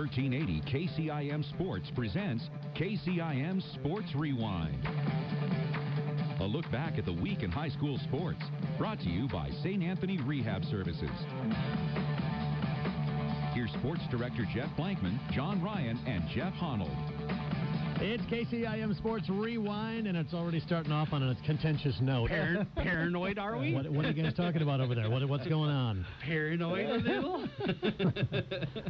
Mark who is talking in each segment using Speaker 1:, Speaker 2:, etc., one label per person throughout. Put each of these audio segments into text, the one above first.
Speaker 1: 1380 KCIM Sports presents KCIM Sports Rewind. A look back at the week in high school sports. Brought to you by St. Anthony Rehab Services. Here's Sports Director Jeff Blankman, John Ryan, and Jeff Honnold.
Speaker 2: It's KCIM Sports Rewind, and it's already starting off on a contentious note.
Speaker 3: Paranoid, are we?
Speaker 2: What are you guys talking about over there? What's going on?
Speaker 3: Paranoid a little?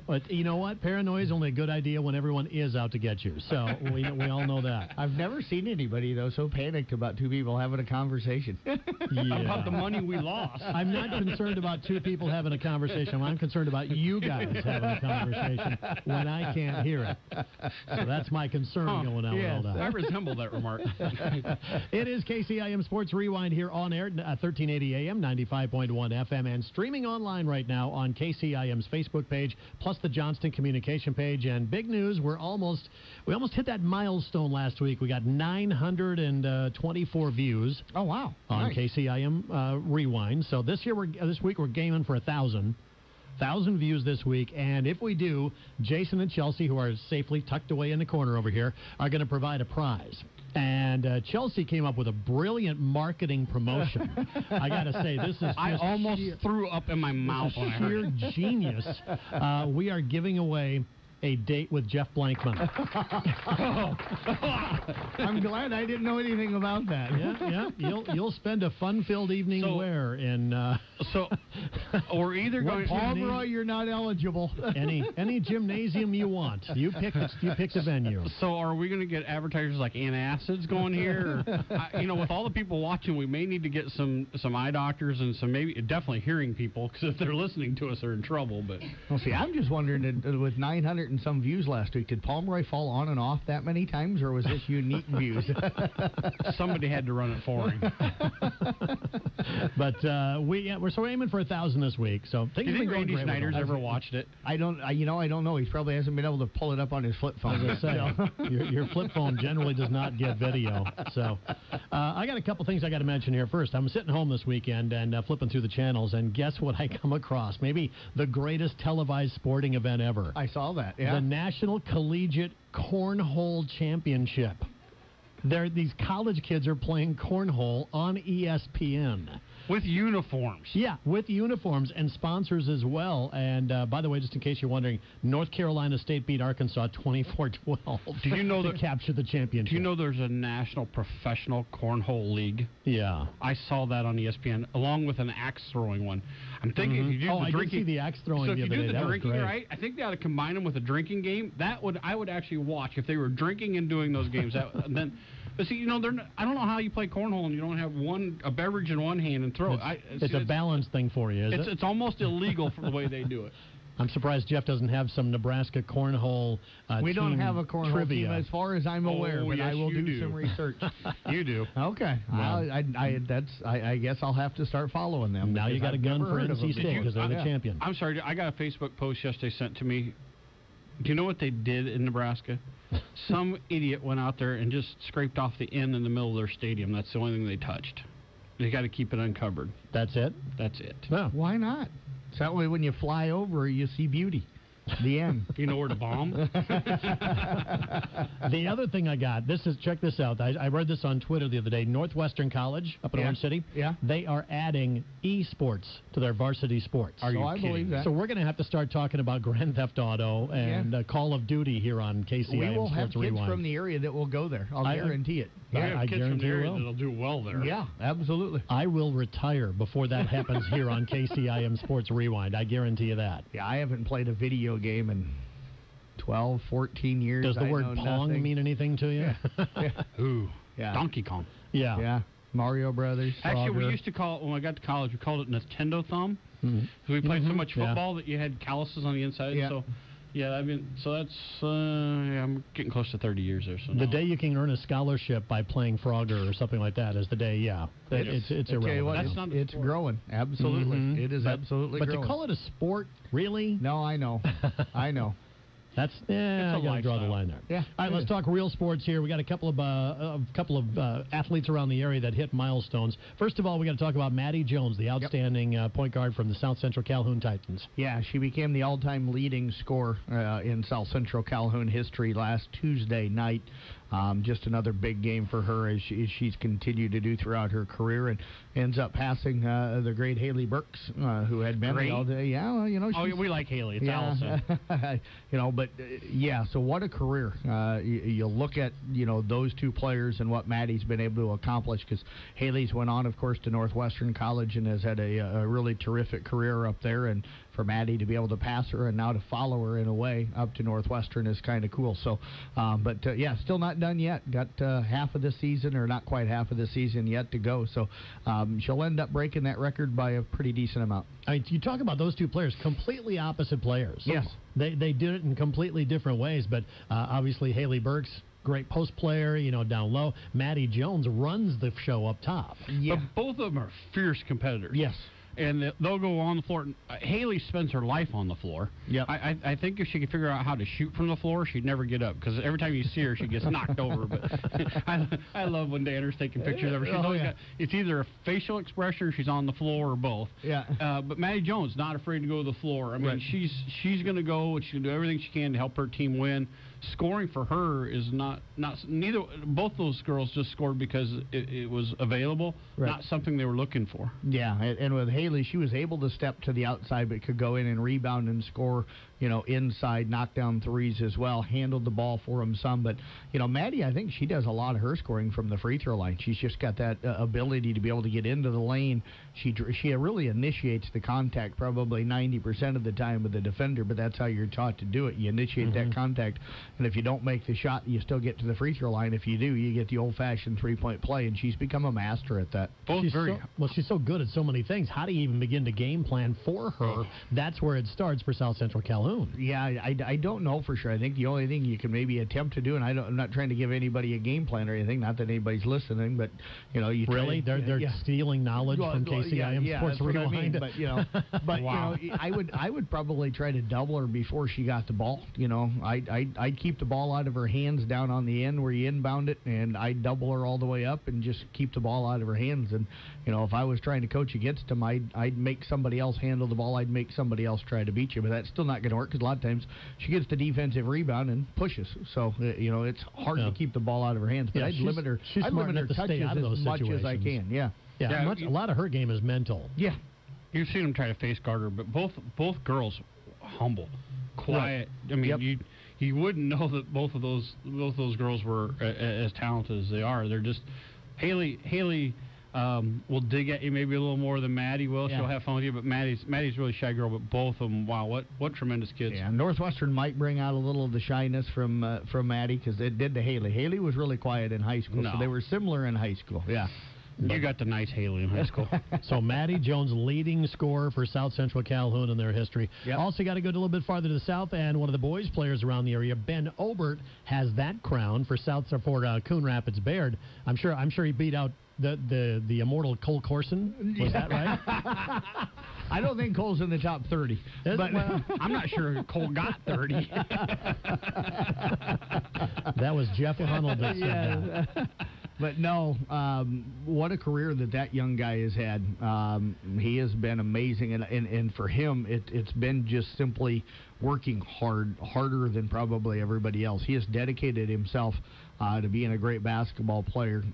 Speaker 2: But you know what? Paranoia is only a good idea when everyone is out to get you. So we all know that.
Speaker 4: I've never seen anybody, though, so panicked about two people having a conversation.
Speaker 3: About the money we lost.
Speaker 2: I'm not concerned about two people having a conversation. I'm concerned about you guys having a conversation when I can't hear it. So that's my concern going on with all that.
Speaker 3: I resemble that remark.
Speaker 2: It is KCIM Sports Rewind here on air at 1380 AM, 95.1 FM, and streaming online right now on KCIM's Facebook page, plus the Johnston Communication page. And big news, we almost hit that milestone last week. We got 924 views.
Speaker 4: Oh, wow.
Speaker 2: On
Speaker 4: nice.
Speaker 2: KCIM Rewind. So this week we're gaming for 1,000 views this week, and if we do, Jason and Chelsea, who are safely tucked away in the corner over here, are going to provide a prize. And Chelsea came up with a brilliant marketing promotion. I got to say, this is
Speaker 3: I almost threw up in my mouth when I heard
Speaker 2: sheer genius. We are giving away a date with Jeff Blankman.
Speaker 4: I'm glad I didn't know anything about that.
Speaker 2: Yeah. You'll spend a fun-filled evening where in.
Speaker 3: So we're either going.
Speaker 4: Pomeroy, you're not eligible.
Speaker 2: Any gymnasium you want. You pick the venue.
Speaker 3: So are we going to get advertisers like antacids going here? Or, with all the people watching, we may need to get some eye doctors and definitely hearing people, because if they're listening to us, they're in trouble. But
Speaker 4: well, see, I'm just wondering, with 900 and some views last week, did Pomeroy fall on and off that many times, or was this unique views?
Speaker 3: Somebody had to run it for him.
Speaker 2: But we're aiming for 1,000 this week. So
Speaker 3: do you think Randy Snyder's ever watched it?
Speaker 4: I don't know. He probably hasn't been able to pull it up on his flip phone.
Speaker 2: As I say, your flip phone generally does not get video. So I got a couple things I got to mention here. First, I'm sitting home this weekend and flipping through the channels, and guess what I come across? Maybe the greatest televised sporting event ever.
Speaker 4: I saw that. Yeah.
Speaker 2: The National Collegiate Cornhole Championship. These college kids are playing cornhole on ESPN.
Speaker 3: With uniforms.
Speaker 2: Yeah, with uniforms and sponsors as well. And by the way, just in case you're wondering, North Carolina State beat Arkansas 24-12
Speaker 3: Do you know
Speaker 2: to capture the championship.
Speaker 3: Do you know there's a National Professional Cornhole League?
Speaker 2: Yeah.
Speaker 3: I saw that on ESPN, along with an axe-throwing one. I'm thinking if you do the drinking...
Speaker 2: I did see the axe-throwing the other day.
Speaker 3: So if you do the
Speaker 2: that
Speaker 3: drinking
Speaker 2: was great.
Speaker 3: right, I think they ought to combine them with a drinking game. I would actually watch if they were drinking and doing those games. But see, I don't know how you play cornhole and you don't have a beverage in one hand and throw it.
Speaker 2: It's a balance thing for you, is it?
Speaker 3: It's almost illegal for the way they do it.
Speaker 2: I'm surprised Jeff doesn't have some Nebraska cornfornole
Speaker 4: We don't have a cornhole
Speaker 2: trivia.
Speaker 4: team as far as I'm aware, but
Speaker 3: yes,
Speaker 4: I will
Speaker 3: do
Speaker 4: some research.
Speaker 3: You do.
Speaker 4: Okay.
Speaker 2: Well,
Speaker 4: I guess I'll have to start following them.
Speaker 2: Now you got a gun for NC State because they're the champion.
Speaker 3: I'm sorry, I got a Facebook post yesterday sent to me. Do you know what they did in Nebraska? Some idiot went out there and just scraped off the N in the middle of their stadium. That's the only thing they touched. They got to keep it uncovered.
Speaker 2: That's it?
Speaker 3: That's it.
Speaker 2: No.
Speaker 4: Why not? So that way when you fly over, you see beauty. The end.
Speaker 3: You know where to bomb?
Speaker 2: The other thing I got, check this out. I read this on Twitter the other day. Northwestern College up in Orange City.
Speaker 4: Yeah.
Speaker 2: They are adding esports to their varsity sports.
Speaker 3: Are you
Speaker 4: I
Speaker 3: kidding?
Speaker 4: believe that.
Speaker 2: So we're going to have to start talking about Grand Theft Auto and Call of Duty here on KCIM
Speaker 4: We will have
Speaker 2: Sports
Speaker 4: kids
Speaker 2: Rewind.
Speaker 4: from the area that will go there. I'll guarantee it.
Speaker 2: I
Speaker 3: kids from the
Speaker 2: guarantee
Speaker 3: area
Speaker 2: will.
Speaker 3: that'll do well there.
Speaker 4: Yeah, absolutely.
Speaker 2: I will retire before that happens here on KCIM Sports Rewind. I guarantee you that.
Speaker 4: Yeah, I haven't played a video game in 12, 14 years.
Speaker 2: Does the word Pong
Speaker 4: nothing.
Speaker 2: mean anything to you?
Speaker 3: Ooh.
Speaker 4: Yeah.
Speaker 3: Donkey Kong.
Speaker 2: Yeah.
Speaker 4: Yeah. Mario Brothers.
Speaker 3: Actually,
Speaker 2: Frogger.
Speaker 3: we used to call it, when I got to college, we called it Nintendo Thumb.
Speaker 2: Mm-hmm.
Speaker 3: So we played so much football that you had calluses on the inside.
Speaker 4: Yeah.
Speaker 3: So, that's, I'm getting close to 30 years there. So
Speaker 2: The day you can earn a scholarship by playing Frogger or something like that is the day, it's irrelevant.
Speaker 4: It's growing. Absolutely.
Speaker 2: Mm-hmm.
Speaker 4: It is absolutely growing.
Speaker 2: But to call it a sport, really?
Speaker 4: No, I know. I know.
Speaker 2: That's I got to draw the line there.
Speaker 4: Yeah.
Speaker 2: All right, let's talk real sports here. We got a couple of athletes around the area that hit milestones. First of all, we got to talk about Maddie Jones, the outstanding point guard from the South Central Calhoun Titans.
Speaker 4: Yeah, she became the all-time leading scorer in South Central Calhoun history last Tuesday night. Just another big game for her as she's continued to do throughout her career, and ends up passing the great Haley Burks, who had been
Speaker 3: Great?
Speaker 4: all day. Yeah, well,
Speaker 3: We like Haley. It's
Speaker 4: yeah,
Speaker 3: Allison.
Speaker 4: yeah. So what a career! You look at those two players and what Maddie's been able to accomplish. Because Haley's went on, of course, to Northwestern College and has had a really terrific career up there, and for Maddie to be able to pass her and now to follow her in a way up to Northwestern is kind of cool. So, yeah, still not done yet. Got half of the season, or not quite half of the season yet to go. So she'll end up breaking that record by a pretty decent amount.
Speaker 2: I mean, you talk about those two players, completely opposite players.
Speaker 4: Yes.
Speaker 2: They did it in completely different ways, but obviously Haley Burks, great post player, down low. Maddie Jones runs the show up top.
Speaker 4: Yeah.
Speaker 3: But both of them are fierce competitors.
Speaker 4: Yes.
Speaker 3: And they'll go on the floor. Haley spends her life on the floor.
Speaker 4: Yep.
Speaker 3: I think if she could figure out how to shoot from the floor, she'd never get up, because every time you see her, she gets knocked over. But I love when Danner's taking pictures of her. She's always got, it's either a facial expression or she's on the floor, or both.
Speaker 4: Yeah.
Speaker 3: But Maddie Jones, not afraid to go to the floor. I mean,
Speaker 4: Right.
Speaker 3: she's going to go, and she's going to do everything she can to help her team win. Scoring for her is both those girls just scored because it was available,
Speaker 4: Right.
Speaker 3: not something they were looking for.
Speaker 4: Yeah, and with Haley, she was able to step to the outside, but could go in and rebound and score, inside, knock down threes as well, handled the ball for them some. But, Maddie, I think she does a lot of her scoring from the free throw line. She's just got that ability to be able to get into the lane. She really initiates the contact probably 90% of the time with the defender, but that's how you're taught to do it. You initiate that contact, and if you don't make the shot, you still get to the free throw line. If you do, you get the old-fashioned three-point play, and she's become a master at that.
Speaker 2: She's so good at so many things. How do you even begin to game plan for her? That's where it starts for South Central Calhoun.
Speaker 4: Yeah, I don't know for sure. I think the only thing you can maybe attempt to do, and I'm not trying to give anybody a game plan or anything, not that anybody's listening, but you
Speaker 2: really they're stealing knowledge from KCIM Sports Rewind.
Speaker 4: But wow. I would probably try to double her before she got the ball. I'd keep the ball out of her hands down on the end where you inbound it, and I'd double her all the way up and just keep the ball out of her hands. And if I was trying to coach against them, I'd make somebody else handle the ball. I'd make somebody else try to beat you, but that's still not going to work, because a lot of times she gets the defensive rebound and pushes. So it's hard to keep the ball out of her hands. But I'd limit her.
Speaker 2: She's
Speaker 4: I'd
Speaker 2: smart
Speaker 4: limit her
Speaker 2: enough to stay
Speaker 4: touches
Speaker 2: out of those
Speaker 4: as much
Speaker 2: situations
Speaker 4: as I can. Yeah.
Speaker 2: A lot of her game is mental.
Speaker 4: Yeah.
Speaker 3: You've seen them try to face guard her, but both girls humble, quiet. Right. I mean, you wouldn't know that both of those girls were as talented as they are. They're just Haley will dig at you maybe a little more than Maddie will. Yeah. She'll have fun with you, but Maddie's really a shy girl. But both of them, wow, what tremendous kids.
Speaker 4: Yeah, Northwestern might bring out a little of the shyness from Maddie, because it did to Haley. Haley was really quiet in high school, so they were similar in high school. Yeah.
Speaker 3: You got the nice Haley in high school.
Speaker 2: So Maddie Jones, leading scorer for South Central Calhoun in their history. Yep. Also got to go a little bit farther to the south, and one of the boys players around the area, Ben Obert, has that crown for Coon Rapids Baird. I'm sure he beat out the immortal Cole Corson. Was that right?
Speaker 4: I don't think Cole's in the top 30.
Speaker 3: But I'm not sure Cole got 30.
Speaker 2: That was Jeff Hunnell that said that.
Speaker 4: But no, what a career that young guy has had. He has been amazing, and for him, it's been just simply working harder than probably everybody else. He has dedicated himself to being a great basketball player.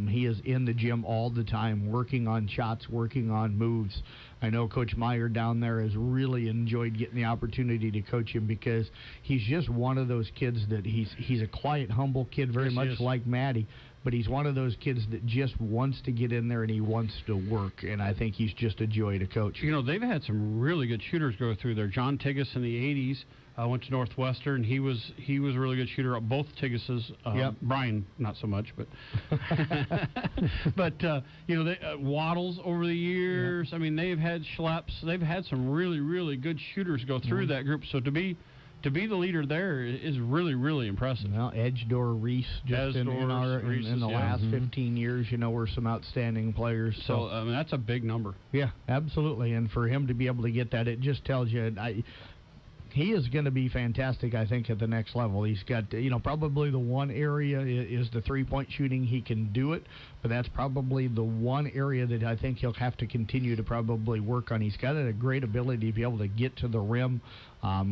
Speaker 4: He is in the gym all the time, working on shots, working on moves. I know Coach Meyer down there has really enjoyed getting the opportunity to coach him, because he's just one of those kids that he's a quiet, humble kid, very much like Maddie. But he's one of those kids that just wants to get in there and he wants to work, and I think he's just a joy to coach.
Speaker 3: They've had some really good shooters go through there. John Tigges in the 80s went to Northwestern. He was a really good shooter. Both Tiggeses.
Speaker 4: Yep.
Speaker 3: Brian, not so much, but Waddles over the years. Yep. I mean, they've had Schleps. They've had some really, really good shooters go through that group. So to be the leader there is really, really impressive.
Speaker 4: Well, Edgedor, Reese, just in the last 15 years, were some outstanding players.
Speaker 3: So that's a big number.
Speaker 4: Yeah, absolutely. And for him to be able to get that, it just tells you He is going to be fantastic, I think, at the next level. He's got, probably the one area is the three-point shooting. He can do it, but that's probably the one area that I think he'll have to continue to probably work on. He's got a great ability to be able to get to the rim,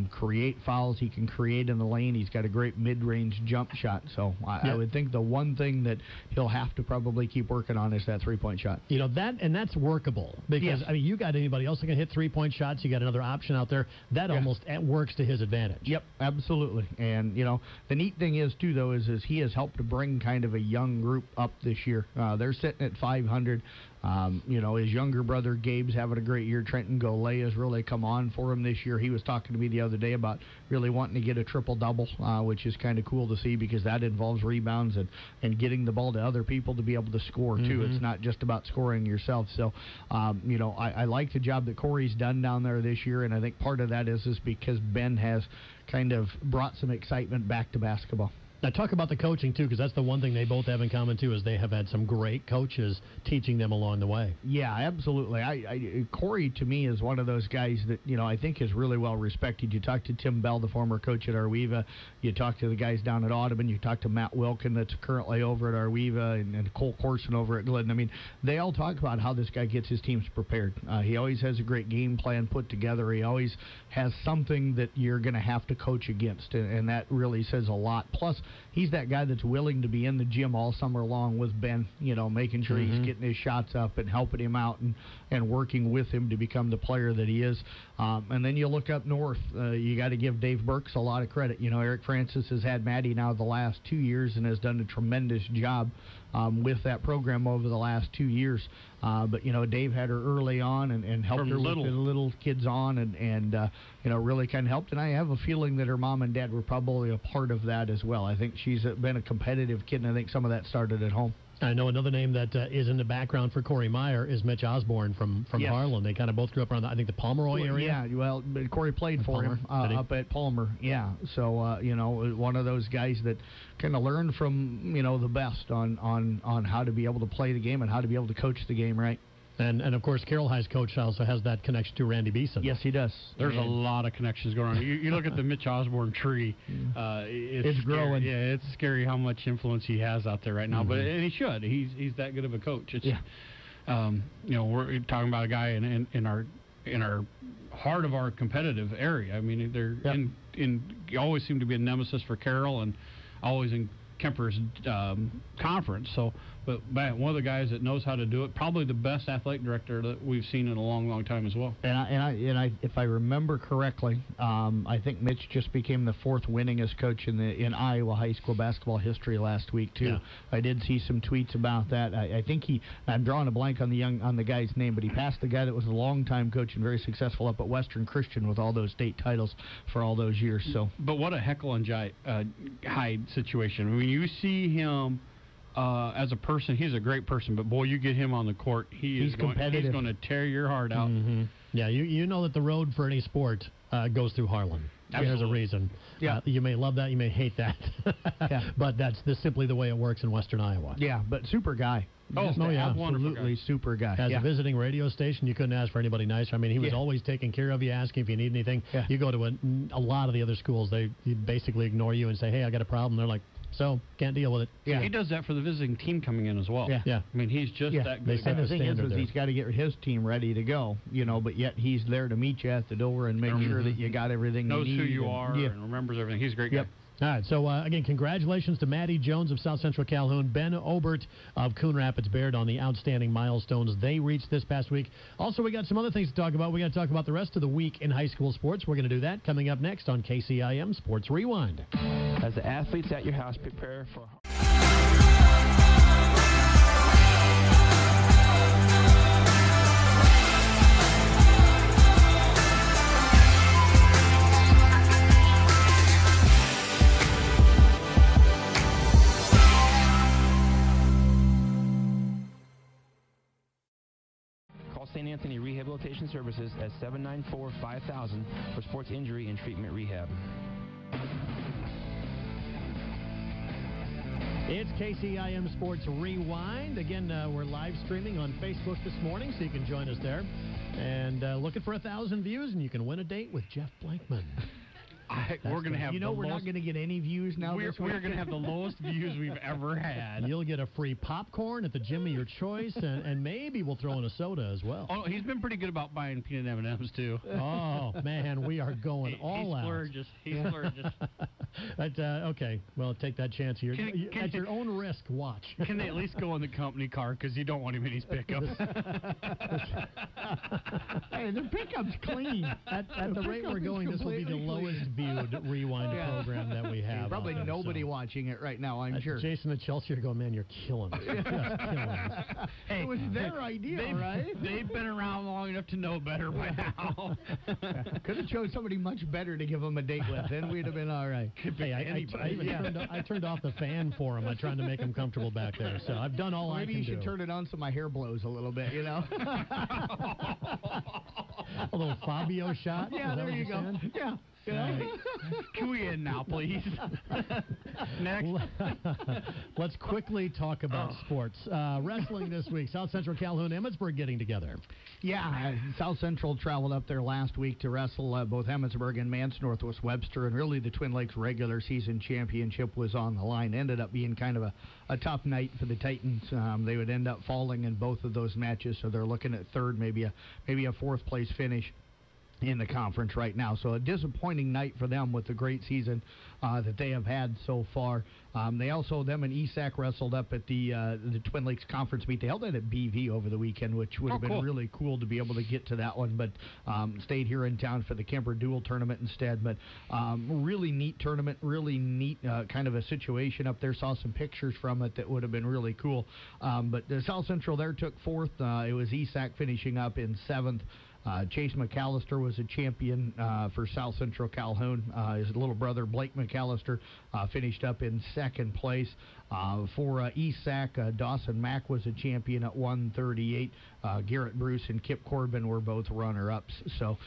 Speaker 4: create fouls. He can create in the lane. He's got a great mid-range jump shot. So I would think the one thing that he'll have to probably keep working on is that three-point shot.
Speaker 2: That's workable because, you got anybody else that can hit three-point shots. You got another option out there. That almost works to his advantage.
Speaker 4: Yep, absolutely. And, the neat thing is, too, though, is he has helped to bring kind of a young group up this year. They're sitting at 500. His younger brother, Gabe's having a great year. Trenton Golay has really come on for him this year. He was talking to me the other day about really wanting to get a triple-double, which is kind of cool to see because that involves rebounds and getting the ball to other people to be able to score, too. It's not just about scoring yourself. So, I like the job that Corey's done down there this year, and I think part of that is because Ben has kind of brought some excitement back to basketball.
Speaker 2: Now, talk about the coaching, too, because that's the one thing they both have in common, too, is they have had some great coaches teaching them along the way.
Speaker 4: Yeah, absolutely. Corey, to me, is one of those guys that, I think is really well respected. You talk to Tim Bell, the former coach at Arweva. You talk to the guys down at Audubon. You talk to Matt Wilkin, that's currently over at Arweva, and Cole Corson over at Glidden. I mean, they all talk about how this guy gets his teams prepared. He always has a great game plan put together. He always has something that you're going to have to coach against, and that really says a lot. Plus, he's that guy that's willing to be in the gym all summer long with Ben, making sure he's getting his shots up and helping him out and working with him to become the player that he is. And then you look up north, you got to give Dave Burks a lot of credit. Eric Francis has had Maddie now the last 2 years and has done a tremendous job with that program over the last 2 years. But Dave had her early on and helped her with the little kids on and really kind of helped. And I have a feeling that her mom and dad were probably a part of that as well. I think she's been a competitive kid, and I think some of that started at home.
Speaker 2: I know another name that is in the background for Corey Meyer is Mitch Osborne from Harlan. They kind of both grew up around, I think, the Pomeroy area.
Speaker 4: Yeah, well, Corey played for him up at Palmer. Yeah, so, one of those guys that kind of learned from, the best on how to be able to play the game and how to be able to coach the game right.
Speaker 2: And of course, Carroll High's coach also has that connection to Randy Beeson.
Speaker 4: Yes, he does.
Speaker 3: There's a lot of connections going on. You look at the Mitch Osborne tree. It's
Speaker 4: growing.
Speaker 3: Yeah, it's scary how much influence he has out there right now. But and he should. He's that good of a coach. It's, we're talking about a guy in our heart of our competitive area. I mean, they're you always seem to be a nemesis for Carroll and always in Kemper's conference. So, but man, one of the guys that knows how to do it, probably the best athletic director that we've seen in a long, long time as well.
Speaker 4: And I if I remember correctly, I think Mitch just became the fourth winningest coach in Iowa high school basketball history last week too.
Speaker 2: Yeah.
Speaker 4: I did see some tweets about that. I think I'm drawing a blank on the guy's name, but he passed the guy that was a longtime coach and very successful up at Western Christian with all those state titles for all those years. So,
Speaker 3: but what a Heckle and Hyde situation. I mean, you see him. As a person, he's a great person, but boy, you get him on the court, he's
Speaker 4: competitive.
Speaker 3: He's going to tear your heart out.
Speaker 2: Yeah, you know that the road for any sport goes through Harlan. There's a reason.
Speaker 4: Yeah.
Speaker 2: You may love that, you may hate that, but that's simply the way it works in Western Iowa.
Speaker 4: Yeah, but super guy. Absolutely super guy.
Speaker 2: As a visiting radio station, you couldn't ask for anybody nicer. I mean, he was always taking care of you, asking if you need anything.
Speaker 4: Yeah.
Speaker 2: You go to a lot of the other schools, they basically ignore you and say, hey, I got a problem. They're like, so, can't deal with it.
Speaker 3: Yeah, he does that for the visiting team coming in as well.
Speaker 2: Yeah.
Speaker 3: I mean, he's just that good.
Speaker 4: And the thing is he's got to get his team ready to go, but yet he's there to meet you at the door and make sure that you got everything
Speaker 3: knows
Speaker 4: you need.
Speaker 3: Knows who you are and remembers everything. He's a great guy.
Speaker 2: All right, so again, congratulations to Maddie Jones of South Central Calhoun, Ben Obert of Coon Rapids Baird on the outstanding milestones they reached this past week. Also, we got some other things to talk about. We got to talk about the rest of the week in high school sports. We're going to do that coming up next on KCIM Sports Rewind.
Speaker 5: As the athletes at your house prepare for... St. Anthony Rehabilitation Services at 794-5000 for sports injury and treatment rehab.
Speaker 2: It's KCIM Sports Rewind. Again, we're live streaming on Facebook this morning, so you can join us there. And looking for 1,000 views, and you can win a date with Jeff Blankman.
Speaker 3: We're going to have
Speaker 4: we're not going to get any views now.
Speaker 3: We're going to have the lowest views we've ever had.
Speaker 2: You'll get a free popcorn at the gym of your choice, and maybe we'll throw in a soda as well.
Speaker 3: Oh, he's been pretty good about buying peanut M&Ms, too.
Speaker 2: Oh, man, we are going all out.
Speaker 3: He splurges.
Speaker 2: Okay, well, take that chance here. At your own risk, watch.
Speaker 3: Can they at least go in the company car? Because you don't want him in his pickup.
Speaker 4: Hey, the pickup's clean.
Speaker 2: At the rate we're going, this will be the lowest viewed Rewind program that we have.
Speaker 4: Probably nobody watching it right now, I'm sure.
Speaker 2: Jason and Chelsea are going, man, you're killing us. You're just killing us.
Speaker 4: Hey, it was their idea, right?
Speaker 3: They've been around long enough to know better by now.
Speaker 4: Could have chose somebody much better to give them a date with, then we'd have been all right.
Speaker 2: Hey, I turned off the fan for him. I tried to make him comfortable back there. So I've done all I can do.
Speaker 4: Maybe you should turn it on so my hair blows a little bit,
Speaker 2: A little Fabio shot.
Speaker 4: Yeah, there you go. Yeah.
Speaker 3: Can we end now, please? Next.
Speaker 2: Let's quickly talk about sports. Wrestling this week. South Central Calhoun, Emmetsburg getting together.
Speaker 4: Yeah, South Central traveled up there last week to wrestle both Emmetsburg and Mance Northwest Webster, and really the Twin Lakes regular season championship was on the line. Ended up being kind of a tough night for the Titans. They would end up falling in both of those matches, so they're looking at third, maybe a fourth place finish in the conference right now. So a disappointing night for them with the great season that they have had so far. They also, them and ESAC wrestled up at the Twin Lakes Conference meet. They held that at BV over the weekend, which would have been really cool to be able to get to that one, but stayed here in town for the Kemper Dual tournament instead. But really neat tournament, really neat kind of a situation up there. Saw some pictures from it that would have been really cool. But the South Central there took fourth. It was ESAC finishing up in seventh. Chase McAllister was a champion for South Central Calhoun. His little brother, Blake McAllister, finished up in second place. For ESAC, Dawson Mack was a champion at 138. Garrett Bruce and Kip Corbin were both runner-ups. So,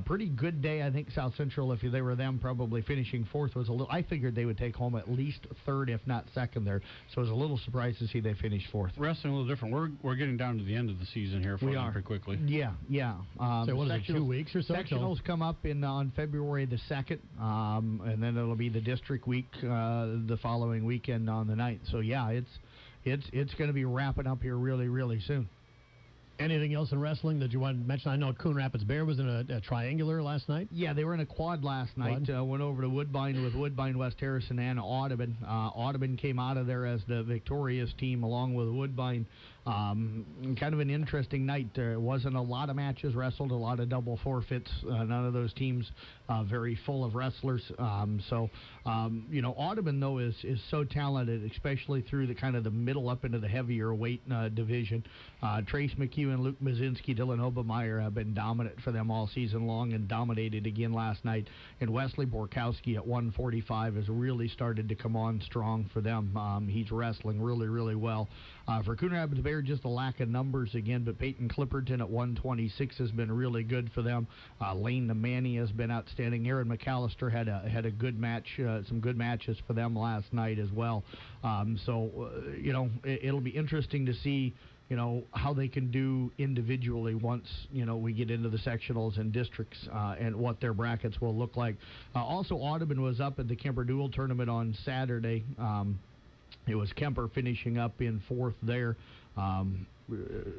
Speaker 4: pretty good day. I think South Central, if they were them, probably finishing fourth was a little. I figured they would take home at least third, if not second there. So, I was a little surprised to see they finished fourth.
Speaker 3: Wrestling a little different. We're getting down to the end of the season here. We are pretty quickly.
Speaker 4: Yeah.
Speaker 2: So what is it, 2 weeks or so?
Speaker 4: Sectionals come up on February the 2nd, and then it'll be the district week the following weekend on the 9th. So yeah, it's going to be wrapping up here really, really soon.
Speaker 2: Anything else in wrestling that you want to mention? I know Coon Rapids Bear was in a triangular last night.
Speaker 4: Yeah, they were in a quad last night. Went over to Woodbine with Woodbine, West Harrison, and Audubon. Audubon came out of there as the victorious team along with Woodbine. Kind of an interesting night. There wasn't a lot of matches wrestled, a lot of double forfeits. None of those teams very full of wrestlers. Audubon, though, is so talented, especially through the kind of the middle up into the heavier weight division. Trace McHugh and Luke Mazinski, Dylan Obermeyer have been dominant for them all season long and dominated again last night. And Wesley Borkowski at 145 has really started to come on strong for them. He's wrestling really, really well. For Coon Rapids Bear, just a lack of numbers again, but Peyton Clipperton at 126 has been really good for them. Lane Nemani has been outstanding. Aaron McAllister had a good match, some good matches for them last night as well. It'll be interesting to see how they can do individually once, we get into the sectionals and districts and what their brackets will look like. Also, Audubon was up at the Kemper Dual tournament on Saturday. It was Kemper finishing up in fourth there.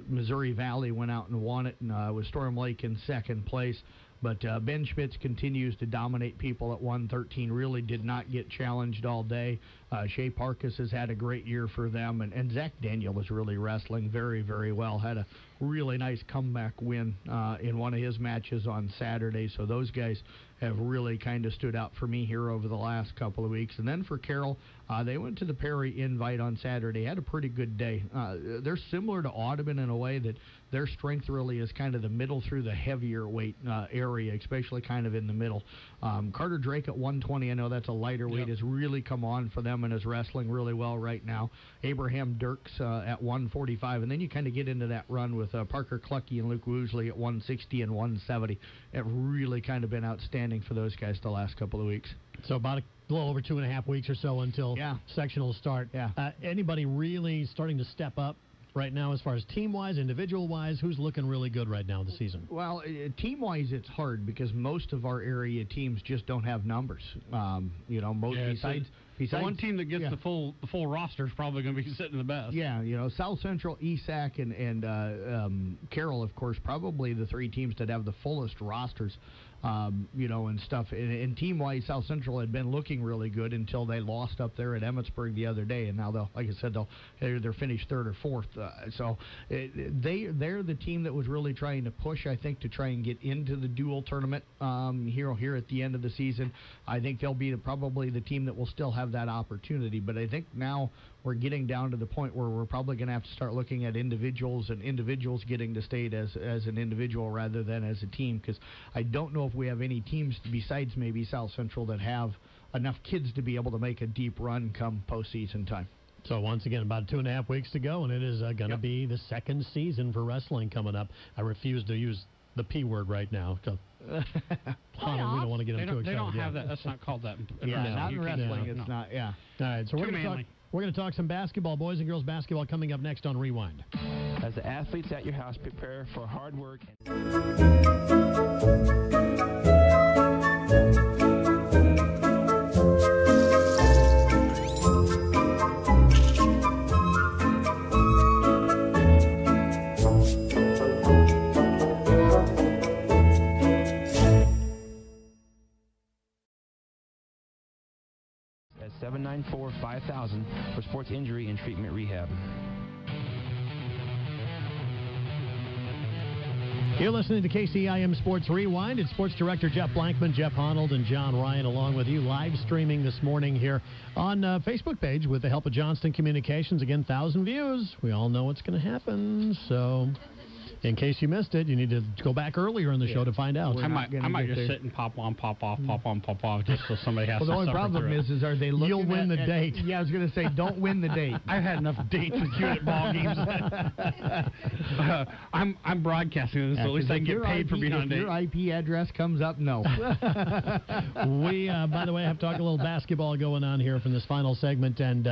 Speaker 4: Missouri Valley went out and won it, and was Storm Lake in second place. But Ben Schmitz continues to dominate people at 113. Really did not get challenged all day. Shea Parkus has had a great year for them. And Zach Daniel was really wrestling very, very well. Had a really nice comeback win in one of his matches on Saturday. So those guys have really kind of stood out for me here over the last couple of weeks. And then for Carroll, they went to the Perry Invite on Saturday. Had a pretty good day. They're similar to Audubon in a way that their strength really is kind of the middle through the heavier weight area, especially kind of in the middle. Carter Drake at 120, I know that's a lighter weight, has really come on for them and is wrestling really well right now. Abraham Dirks at 145, and then you kind of get into that run with Parker Clucky and Luke Woosley at 160 and 170. Have really kind of been outstanding for those guys the last couple of weeks.
Speaker 2: So about a little over 2.5 weeks or so until sectionals start.
Speaker 4: Yeah.
Speaker 2: Anybody really starting to step up right now as far as team-wise, individual-wise? Who's looking really good right now this season?
Speaker 4: Well, team-wise, it's hard because most of our area teams just don't have numbers. Besides
Speaker 3: the one team that gets the full roster is probably going to be sitting the best.
Speaker 4: Yeah, South Central, ESAC, and Carroll, of course, probably the three teams that have the fullest rosters. And stuff. And team-wise, South Central had been looking really good until they lost up there at Emmitsburg the other day. And now, they're finished third or fourth. They're the team that was really trying to push, I think, to try and get into the dual tournament here at the end of the season. I think they'll be probably the team that will still have that opportunity. But I think now we're getting down to the point where we're probably going to have to start looking at individuals and individuals getting to state as an individual rather than as a team, because I don't know if we have any teams besides maybe South Central that have enough kids to be able to make a deep run come postseason time.
Speaker 2: So once again, about 2.5 weeks to go, and it is going to be the second season for wrestling coming up. I refuse to use the P word right now. We don't want to get them too excited.
Speaker 3: They don't have that. That's not called that.
Speaker 4: Not in wrestling. It's not. Yeah.
Speaker 2: All right. So we're going to talk some basketball, boys and girls basketball, coming up next on Rewind.
Speaker 5: As the athletes at your house prepare for hard work. At 794-5000 for sports injury and treatment rehab.
Speaker 2: You're listening to KCIM Sports Rewind. It's Sports Director Jeff Blankman, Jeff Honnold, and John Ryan along with you, live streaming this morning here on Facebook page with the help of Johnston Communications. Again, 1,000 views. We all know what's going to happen, so in case you missed it, you need to go back earlier in the show to find out.
Speaker 3: I might just sit and pop on, pop off, just so somebody has to
Speaker 4: the only problem is are they looking
Speaker 2: You'll win the date.
Speaker 4: Yeah, I was going to say, don't win the date.
Speaker 3: I've had enough dates with you at ball games. I'm broadcasting this, so at least I can get paid for being on a date.
Speaker 4: If your IP address comes up, no.
Speaker 2: We, by the way, have talked a little basketball going on here from this final segment, and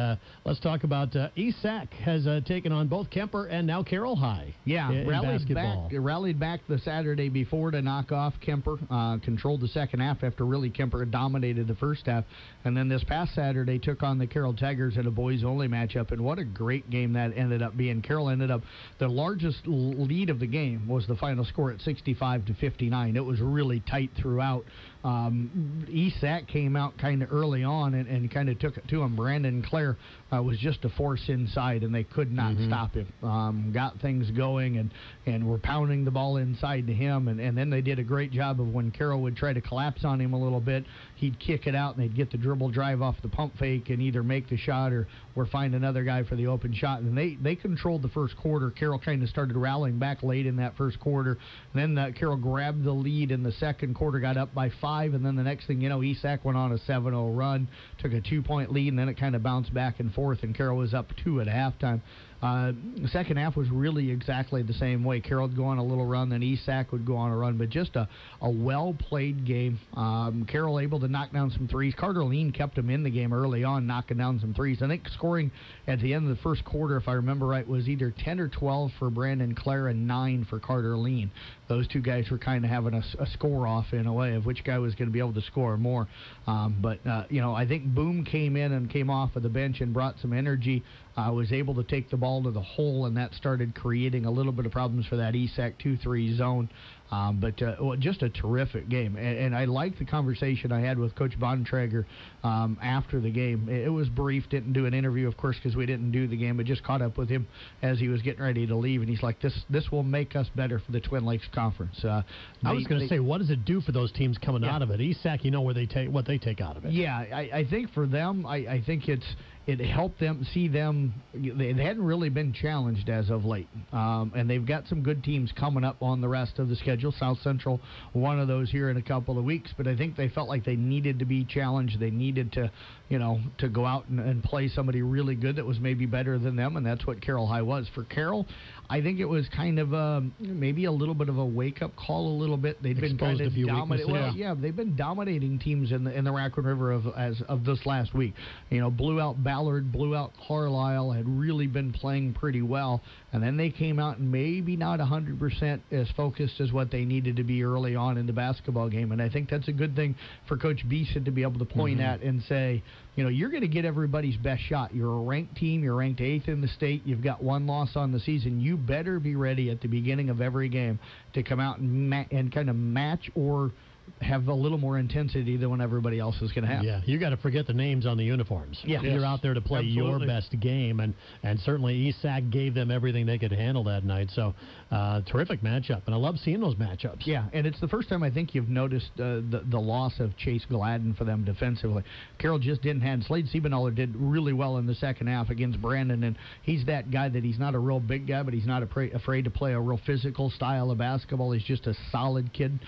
Speaker 2: let's talk about ESAC has taken on both Kemper and now Carroll High.
Speaker 4: Yeah, rallied back the Saturday before to knock off Kemper, controlled the second half after really Kemper had dominated the first half, and then this past Saturday took on the Carroll Tigers in a boys-only matchup, and what a great game that ended up being. Carroll ended up, the largest lead of the game was the final score at 65-59. It was really tight throughout. ESAC came out kind of early on and kind of took it to him. Brandon Clare was just a force inside, and they could not stop him. Got things going and were pounding the ball inside to him, and then they did a great job of when Carroll would try to collapse on him a little bit, he'd kick it out, and they'd get the dribble drive off the pump fake and either make the shot or find another guy for the open shot. And they controlled the first quarter. Carroll kind of started rallying back late in that first quarter. And then Carroll grabbed the lead in the second quarter, got up by 5, and then the next thing you know, ESAC went on a 7-0 run, took a 2-point lead, and then it kind of bounced back and forth, and Carroll was up 2 at halftime. The second half was really exactly the same way. Carroll would go on a little run, then ESAC would go on a run, but just a well-played game. Carroll able to knock down some threes. Carter Lean kept him in the game early on, knocking down some threes. I think scoring at the end of the first quarter, if I remember right, was either 10 or 12 for Brandon Clare and 9 for Carter Lean. Those two guys were kind of having a score-off in a way of which guy was going to be able to score more. I think Boom came in and came off of the bench and brought some energy. Was able to take the ball to the hole, and that started creating a little bit of problems for that ESAC 2-3 zone. Just a terrific game. And I liked the conversation I had with Coach Bontrager after the game. It was brief, didn't do an interview, of course, because we didn't do the game, but just caught up with him as he was getting ready to leave. And he's like, this will make us better for the Twin Lakes Conference. I
Speaker 2: was going to say, what does it do for those teams coming out of it? ESAC, what they take out of it.
Speaker 4: Yeah, I think for them, I think it helped them see them. They hadn't really been challenged as of late, and they've got some good teams coming up on the rest of the schedule. South Central, one of those here in a couple of weeks, but I think they felt like they needed to be challenged. They needed to to go out and play somebody really good that was maybe better than them, and that's what Carroll High was. For Carroll, I think it was kind of maybe a little bit of a wake-up call a little bit. They'd been kind of dominating. Well, yeah, they've been dominating teams in the Raccoon River of this last week. Blew out Ballard, blew out Carlisle, had really been playing pretty well, and then they came out and maybe not 100% as focused as what they needed to be early on in the basketball game, and I think that's a good thing for Coach Beeson to be able to point at and say, you're going to get everybody's best shot. You're a ranked team. You're ranked 8th in the state. You've got one loss on the season. You better be ready at the beginning of every game to come out and kind of match or have a little more intensity than what everybody else is going to have.
Speaker 2: Yeah, you got to forget the names on the uniforms.
Speaker 4: Yeah.
Speaker 2: You're out there to play your best game, and certainly ESAC gave them everything they could handle that night. So, terrific matchup, and I love seeing those matchups.
Speaker 4: Yeah, and it's the first time I think you've noticed the loss of Chase Gladden for them defensively. Carroll just didn't have. Slade Siebenoller did really well in the second half against Brandon, and he's that guy that he's not a real big guy, but he's not afraid to play a real physical style of basketball. He's just a solid kid,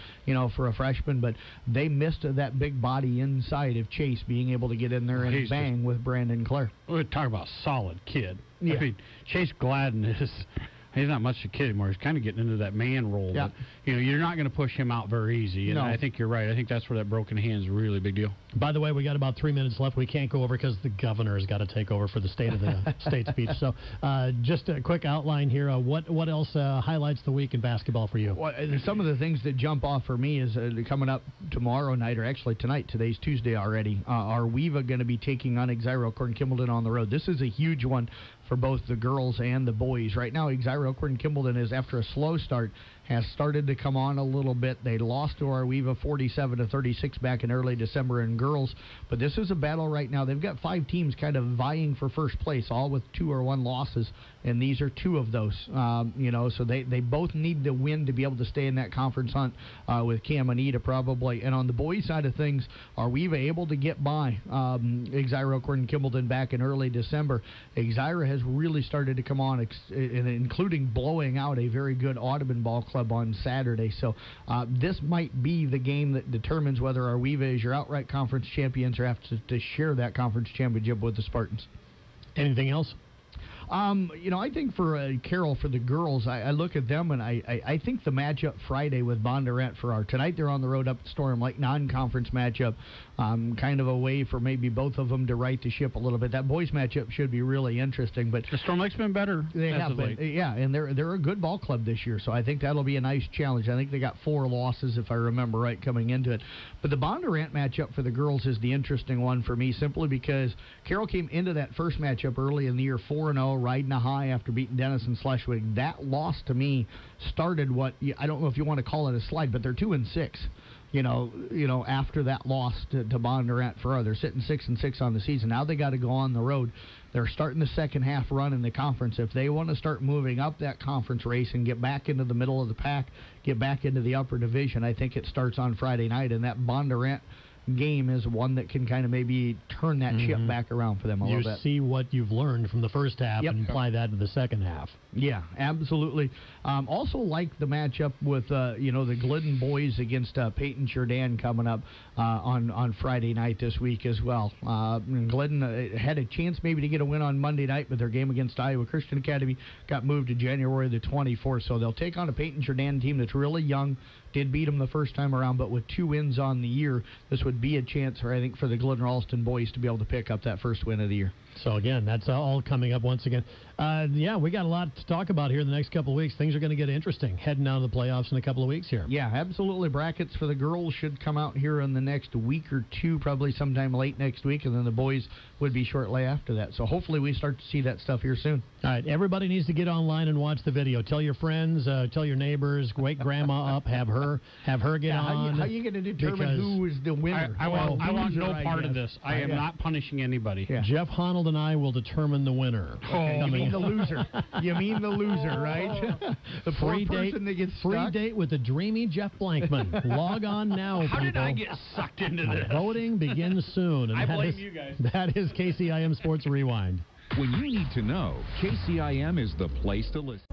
Speaker 4: for a freshman. But they missed that big body inside of Chase being able to get in there and bang with Brandon Clare.
Speaker 3: We're talking about a solid kid.
Speaker 4: Yeah.
Speaker 3: I mean, Chase Gladden he's not much a kid anymore. He's kind of getting into that man role.
Speaker 4: Yeah.
Speaker 3: But, you're not going to push him out very easy. And
Speaker 4: No.
Speaker 3: I think you're right. I think that's where that broken hand is a really big deal.
Speaker 2: By the way, we got about 3 minutes left. We can't go over because the governor has got to take over for the State of the State speech. So just a quick outline here. What else highlights the week in basketball for you?
Speaker 4: Well, some of the things that jump off for me is coming up tomorrow night, or actually tonight. Today's Tuesday already. Are Weeva going to be taking on Elkhorn Kimballton on the road? This is a huge one for both the girls and the boys. Right now, Elkhorn Kimballton is, after a slow start, has started to come on a little bit. They lost to Arweva 47-36 back in early December in girls, but this is a battle right now. They've got 5 teams kind of vying for first place, all with 2 or 1 losses, and these are 2 of those. So they both need to win to be able to stay in that conference hunt with Cam and Ida probably. And on the boys' side of things, Arweva able to get by Elkhorn Kimballton back in early December? Elkhorn has really started to come on, including blowing out a very good Audubon ball club on Saturday. So this might be the game that determines whether Arweva is your outright conference champions or have to share that conference championship with the Spartans.
Speaker 2: Anything else?
Speaker 4: I think for Carroll, for the girls, I look at them and I think the matchup Friday with Bondurant for tonight they're on the road up at Storm Lake, non-conference matchup, kind of a way for maybe both of them to right the ship a little bit. That boys matchup should be really interesting. But
Speaker 3: the Storm Lake's been better.
Speaker 4: They have been, yeah, and they're a good ball club this year, so I think that'll be a nice challenge. I think they got 4 losses, if I remember right, coming into it. But the Bondurant matchup for the girls is the interesting one for me, simply because Carroll came into that first matchup early in the year 4-0, riding a high after beating Denison Schleswig. That loss to me started what I don't know if you want to call it a slide, but they're 2-6. After that loss to Bondurant for they're sitting 6-6 on the season. Now they got to go on the road. They're starting the second half run in the conference. If they want to start moving up that conference race and get back into the middle of the pack, get back into the upper division, I think it starts on Friday night, and that Bondurant game is one that can kind of maybe turn that ship back around for them a little bit.
Speaker 2: You see what you've learned from the first half and apply that to the second half.
Speaker 4: Yeah, absolutely. Also like the matchup with the Glidden boys against Peyton Jourdan coming up on Friday night this week as well. Glidden had a chance maybe to get a win on Monday night, but their game against Iowa Christian Academy got moved to January the 24th. So they'll take on a Peyton Jourdan team that's really young. Did beat them the first time around, but with 2 wins on the year, this would be a chance, I think, for the Glidden Ralston boys to be able to pick up that first win of the year.
Speaker 2: So, again, that's all coming up once again. We got a lot to talk about here in the next couple of weeks. Things are going to get interesting heading out of the playoffs in a couple of weeks here.
Speaker 4: Yeah, absolutely. Brackets for the girls should come out here in the next week or 2, probably sometime late next week, and then the boys would be shortly after that. So hopefully we start to see that stuff here soon.
Speaker 2: All right, everybody needs to get online and watch the video. Tell your friends, tell your neighbors, wake Grandma up, have her get on.
Speaker 4: How are you going to determine who is the winner?
Speaker 3: I want no part of this. I am not punishing anybody.
Speaker 2: Yeah. Jeff Honnold and I will determine the winner.
Speaker 4: You mean the loser. You mean the loser, right? The
Speaker 2: free date,
Speaker 4: that gets
Speaker 2: free
Speaker 4: stuck.
Speaker 2: date with the dreamy Jeff Blankman. Log on now,
Speaker 3: How
Speaker 2: people.
Speaker 3: did I get sucked into this?
Speaker 2: Voting begins soon. And
Speaker 3: I blame you guys.
Speaker 2: That is KCIM Sports Rewind.
Speaker 1: When you need to know, KCIM is the place to listen.